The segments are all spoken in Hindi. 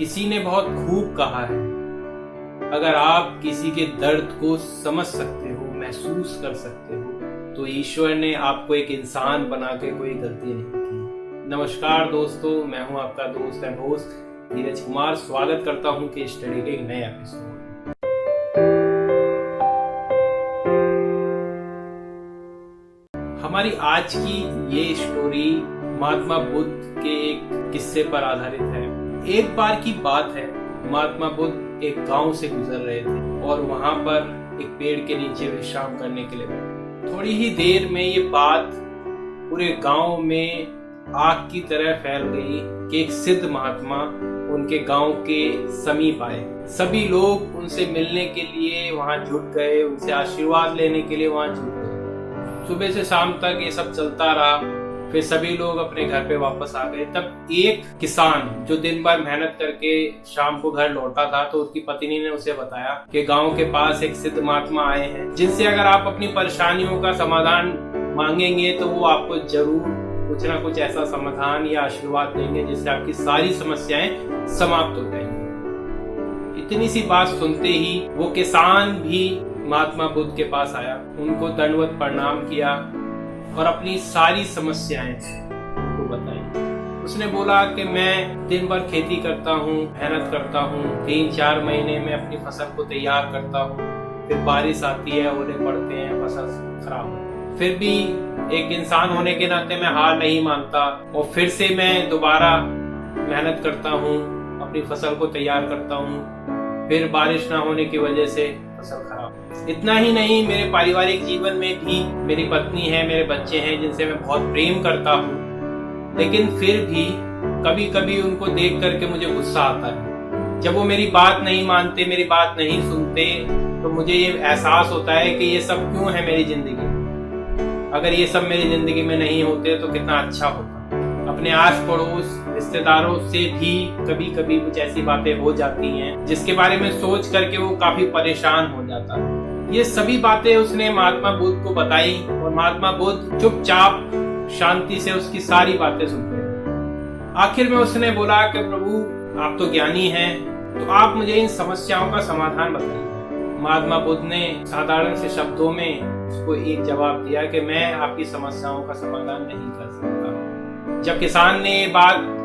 किसी ने बहुत खूब कहा है, अगर आप किसी के दर्द को समझ सकते हो, महसूस कर सकते हो, तो ईश्वर ने आपको एक इंसान बना के कोई गलती नहीं की। नमस्कार दोस्तों, मैं हूं आपका दोस्त एंड होस्ट धीरज कुमार। स्वागत करता हूं कि स्टडी के एक नए एपिसोड। हमारी आज की ये स्टोरी महात्मा बुद्ध के एक किस्से पर आधारित है। एक बार की बात है, महात्मा बुद्ध एक गांव से गुजर रहे थे और वहां पर एक पेड़ के नीचे विश्राम करने के लिए बैठे। थोड़ी ही देर में ये बात पूरे गांव में आग की तरह फैल गई कि एक सिद्ध महात्मा उनके गांव के समीप आए। सभी लोग उनसे मिलने के लिए वहां जुट गए, उनसे आशीर्वाद लेने के लिए वहां जुट गए। सुबह से शाम तक ये सब चलता रहा। फिर सभी लोग अपने घर पे वापस आ गए। तब एक किसान जो दिन भर मेहनत करके शाम को घर लौटा था, तो उसकी पत्नी ने उसे बताया कि गांव के पास एक सिद्ध महात्मा आए हैं, जिनसे अगर आप अपनी परेशानियों का समाधान मांगेंगे तो वो आपको जरूर कुछ ना कुछ ऐसा समाधान या आशीर्वाद देंगे जिससे आपकी सारी समस्याएं समाप्त हो जाएंगी। इतनी सी बात सुनते ही वो किसान भी महात्मा बुद्ध के पास आया, उनको दंडवत प्रणाम किया और अपनी सारी समस्याएं को बताई। उसने बोला कि मैं दिन भर खेती करता हूँ, मेहनत करता हूँ, 3-4 महीने में अपनी फसल को तैयार करता हूँ, फिर बारिश आती है, ओले पड़ते हैं, फसल खराब हो। फिर भी एक इंसान होने के नाते मैं हार नहीं मानता और फिर से मैं दोबारा मेहनत करता हूँ, अपनी फसल को तैयार करता हूँ, फिर बारिश ना होने की वजह से फसल खराब। इतना ही नहीं, मेरे पारिवारिक जीवन में भी मेरी पत्नी है, मेरे बच्चे हैं जिनसे मैं बहुत प्रेम करता हूँ, लेकिन फिर भी कभी कभी उनको देख करके मुझे गुस्सा आता है। जब वो मेरी बात नहीं मानते, मेरी बात नहीं सुनते, तो मुझे ये एहसास होता है कि ये सब क्यों है मेरी जिंदगी में। अगर ये सब मेरी जिंदगी में नहीं होते तो कितना अच्छा होता। अपने आस पड़ोस रिश्तेदारों से भी कभी कभी कुछ ऐसी बातें हो जाती हैं जिसके बारे में सोच करके वो काफी परेशान हो जाता है। ये सभी बातें उसने महात्मा बुद्ध को बताई और महात्मा बुद्ध चुपचाप शांति से उसकी सारी बातें सुनते हैं। आखिर में उसने बोला कि प्रभु, आप तो ज्ञानी हैं, तो आप मुझे इन समस्याओं का समाधान बताइए। महात्मा बुद्ध ने साधारण से शब्दों में उसको एक जवाब दिया कि मैं आपकी समस्याओं का समाधान नहीं कर सकता। जब किसान ने ये बात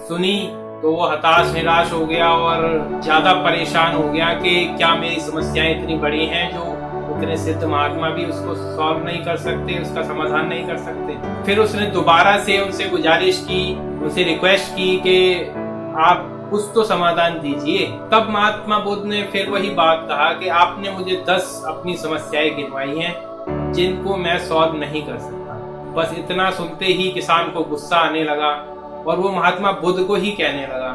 सुनी तो वो हताश निराश हो गया और ज्यादा परेशान हो गया कि क्या मेरी समस्याएं इतनी बड़ी हैं जो उतने सिद्ध महात्मा भी उसको सॉल्व नहीं कर सकते, उसका समाधान नहीं कर सकते। फिर उसने दोबारा से उनसे गुजारिश की, उनसे रिक्वेस्ट की कि आप कुछ तो समाधान दीजिए। तब महात्मा बुद्ध ने फिर वही बात कहा कि आपने मुझे 10 अपनी समस्याएं गिनवाई हैं जिनको मैं सॉल्व नहीं कर सकता। बस इतना सुनते ही किसान को गुस्सा आने लगा और वो महात्मा बुद्ध को ही कहने लगा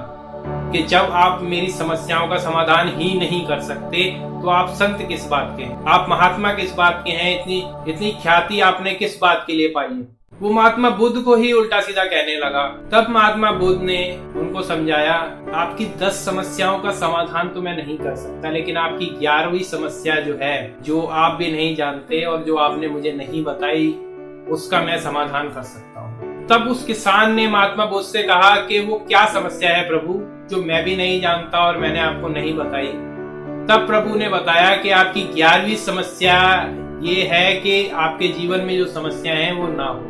कि जब आप मेरी समस्याओं का समाधान ही नहीं कर सकते तो आप संत किस बात के हैं, आप महात्मा किस बात के हैं, इतनी ख्याति आपने किस बात के लिए पाई है। वो महात्मा बुद्ध को ही उल्टा सीधा कहने लगा। तब महात्मा बुद्ध ने उनको समझाया, आपकी 10 समस्याओं का समाधान तो मैं नहीं कर सकता, लेकिन आपकी 11वीं समस्या जो है, जो आप भी नहीं जानते और जो आपने मुझे नहीं बताई, उसका मैं समाधान कर सकता हूँ। तब उस किसान ने महात्मा बुद्ध से कहा कि वो क्या समस्या है प्रभु, जो मैं भी नहीं जानता और मैंने आपको नहीं बताई। तब प्रभु ने बताया कि आपकी 11वीं समस्या ये है कि आपके जीवन में जो समस्या है वो ना हो।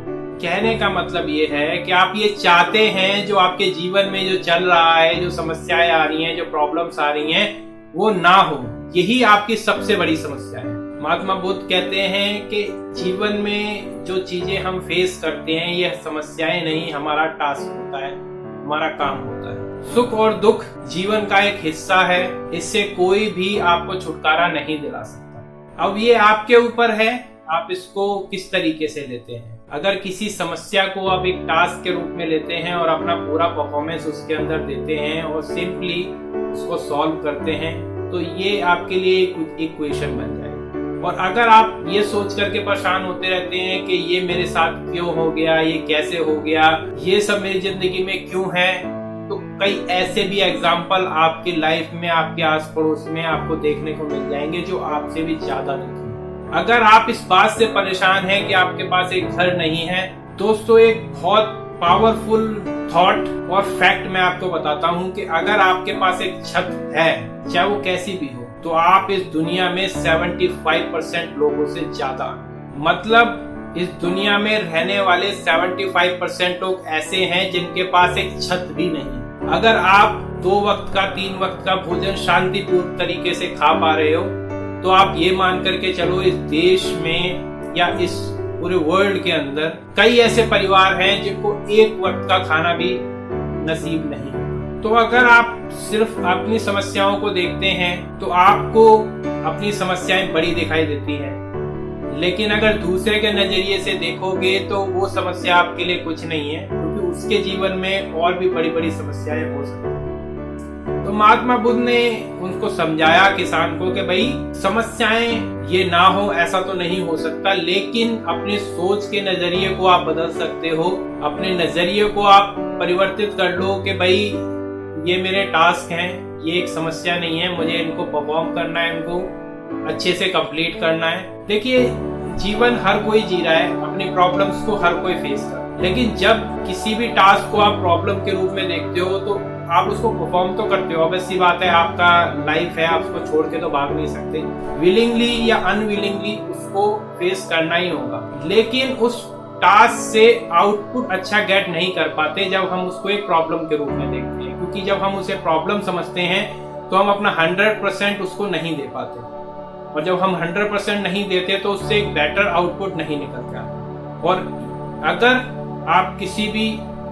कहने का मतलब ये है कि आप ये चाहते हैं जो आपके जीवन में जो चल रहा है, जो समस्याएं आ रही हैं, जो प्रॉब्लम्स आ रही हैं, वो ना हो। यही आपकी सबसे बड़ी समस्या है। महात्मा बुद्ध कहते हैं कि जीवन में जो चीजें हम फेस करते हैं ये समस्याएं नहीं, हमारा टास्क होता है, हमारा काम होता है। सुख और दुख जीवन का एक हिस्सा है, इससे कोई भी आपको छुटकारा नहीं दिला सकता। अब ये आपके ऊपर है, आप इसको किस तरीके से लेते हैं। अगर किसी समस्या को आप एक टास्क के रूप में लेते हैं और अपना पूरा परफॉर्मेंस उसके अंदर देते हैं और सिंपली उसको सॉल्व करते हैं, तो ये आपके लिए एक इक्वेशन बन जाएगा। और अगर आप ये सोच करके परेशान होते रहते हैं कि ये मेरे साथ क्यों हो गया, ये कैसे हो गया, ये सब मेरी जिंदगी में क्यों है, तो कई ऐसे भी एग्जाम्पल आपकी लाइफ में, आपके आस पड़ोस में आपको देखने को मिल जाएंगे जो आपसे भी ज्यादा दुखी। अगर आप इस बात से परेशान हैं कि आपके पास एक घर नहीं है, दोस्तों एक बहुत पावरफुल थॉट और फैक्ट मैं आपको बताता हूँ कि अगर आपके पास एक छत है, चाहे वो कैसी भी हो, तो आप इस दुनिया में 75% लोगों से ज्यादा, मतलब इस दुनिया में रहने वाले 75% लोग ऐसे हैं जिनके पास एक छत भी नहीं। अगर आप 2 वक्त का 3 वक्त का भोजन शांतिपूर्ण तरीके से खा पा रहे हो, तो आप ये मान करके चलो इस देश में या इस पूरे वर्ल्ड के अंदर कई ऐसे परिवार हैं जिनको 1 वक्त का खाना भी नसीब नहीं। तो अगर आप सिर्फ अपनी समस्याओं को देखते हैं तो आपको अपनी समस्याएं बड़ी दिखाई देती हैं, लेकिन अगर दूसरे के नजरिए से देखोगे तो वो समस्या आपके लिए कुछ नहीं है, क्योंकि उसके जीवन में और भी बड़ी बड़ी समस्याएं हो सकती हैं। तो महात्मा बुद्ध ने उनको समझाया किसान को कि भाई समस्याएं ये ना हो ऐसा तो नहीं हो सकता, लेकिन अपनी सोच के नजरिए को आप बदल सकते हो। अपने नजरिए को आप परिवर्तित कर लो कि भाई ये मेरे टास्क हैं, ये एक समस्या नहीं है, मुझे इनको परफॉर्म करना है, इनको अच्छे से कंप्लीट करना है। देखिए जीवन हर कोई जी रहा है, अपनी प्रॉब्लम्स को हर कोई फेस कर, लेकिन जब किसी भी टास्क को आप प्रॉब्लम के रूप में देखते हो तो आप उसको परफॉर्म तो करते हो। ऑब्वियस सी बात है, आपका लाइफ है, आप उसको छोड़ के तो भाग नहीं सकते। विलिंगली या अनविलिंगली उसको फेस करना ही होगा, लेकिन उस टास्क से आउटपुट अच्छा गेट नहीं कर पाते जब हम उसको एक प्रॉब्लम के रूप में देखते हैं, क्योंकि जब हम उसे प्रॉब्लम समझते हैं तो हम अपना 100% उसको नहीं दे पाते, और जब हम 100% नहीं देते तो उससे एक बेटर आउटपुट नहीं निकल पाता। और अगर आप किसी भी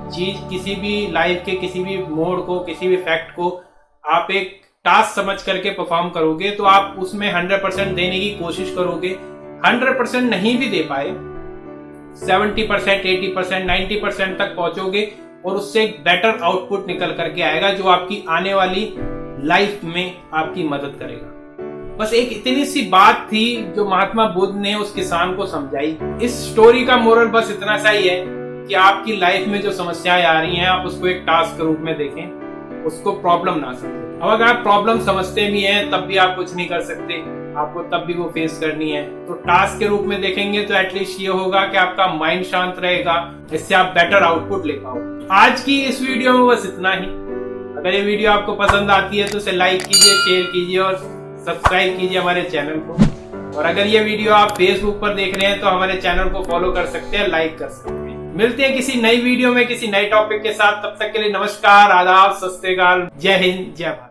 चीज, किसी भी लाइफ के किसी भी मोड को, किसी भी फैक्ट को आप एक टास्क समझ करके परफॉर्म करोगे तो आप उसमें 100% देने की कोशिश करोगे। 100% नहीं भी दे पाए, 70%, 80%, 90% तक पहुंचोगे और उससे एक बेटर आउटपुट निकल करके आएगा जो आपकी आने वाली लाइफ में आपकी मदद करेगा। बस एक इतनी सी बात थी जो महात्मा बुद्ध ने उस किसान को समझाई। इस स्टोरी का मोरल बस इतना सा ही है कि आपकी लाइफ में जो समस्याएं आ रही हैं आप उसको एक टास्क के रूप में देखें, उसको प्रॉब्लम ना समझें। अब अगर आप प्रॉब्लम समझते भी हैं तब भी आप कुछ नहीं कर सकते, आपको तब भी वो फेस करनी है। तो टास्क के रूप में देखेंगे तो एटलीस्ट ये होगा कि आपका माइंड शांत रहेगा, इससे आप बेटर आउटपुट ले पाओ। आज की इस वीडियो में बस इतना ही। अगर ये वीडियो आपको पसंद आती है तो इसे लाइक कीजिए, शेयर कीजिए और सब्सक्राइब कीजिए हमारे चैनल को। और अगर ये वीडियो आप फेसबुक पर देख रहे हैं तो हमारे चैनल को फॉलो कर सकते हैं, लाइक कर सकते हैं। मिलते हैं किसी नई वीडियो में किसी नए टॉपिक के साथ। तब तक के लिए नमस्कार, आदाब, सत श्री अकाल, जय हिंद, जय भारत।